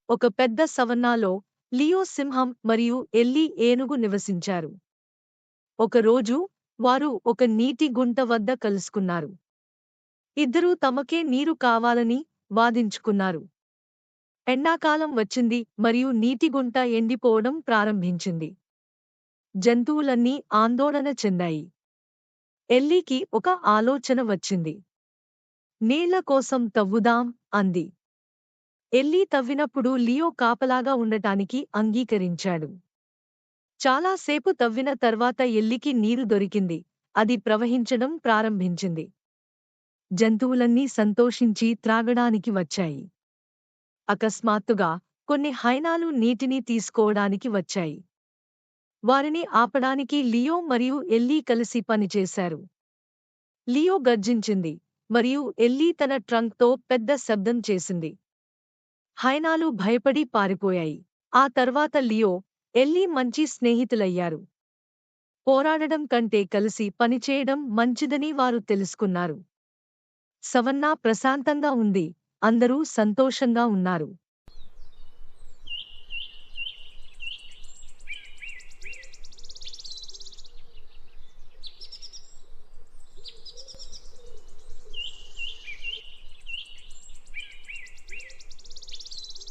ఒక పెద్ద సవన్నాలో లియో సింహం మరియు ఎల్లీ ఏనుగు నివసించారు. ఒకరోజు వారు ఒక నీటి గుంట వద్ద కలుసుకున్నారు. ఇద్దరూ తమకే నీరు కావాలని వాదించుకున్నారు. ఎండాకాలం వచ్చింది మరియు నీటి గుంట ఎండిపోవడం ప్రారంభించింది. జంతువులన్నీ ఆందోళన చెందాయి. ఎల్లీకి ఒక ఆలోచన వచ్చింది. నీళ్ల కోసం తవ్వుదాం అంది. ఎల్లీ తవ్వినప్పుడు లియో కాపలాగా ఉండటానికి అంగీకరించాడు. చాలాసేపు తవ్విన తర్వాత ఎల్లికి నీరు దొరికింది. అది ప్రవహించడం ప్రారంభించింది. జంతువులన్నీ సంతోషించి త్రాగడానికి వచ్చాయి. అకస్మాత్తుగా కొన్ని హైనాలు నీటిని తీసుకోవడానికి వచ్చాయి. వారిని ఆపడానికి లియో మరియు ఎల్లీ కలిసి పనిచేశారు. లియో గర్జించింది మరియు ఎల్లీ తన ట్రంక్తో పెద్ద శబ్దం చేసింది. హైనాలు భయపడి పారిపోయాయి. ఆ తర్వాత లియో, ఎల్లీ మంచి స్నేహితులయ్యారు. పోరాడడం కంటే కలిసి పనిచేయడం మంచిదని వారు తెలుసుకున్నారు. సవన్నా ప్రశాంతంగా ఉంది. అందరూ సంతోషంగా ఉన్నారు.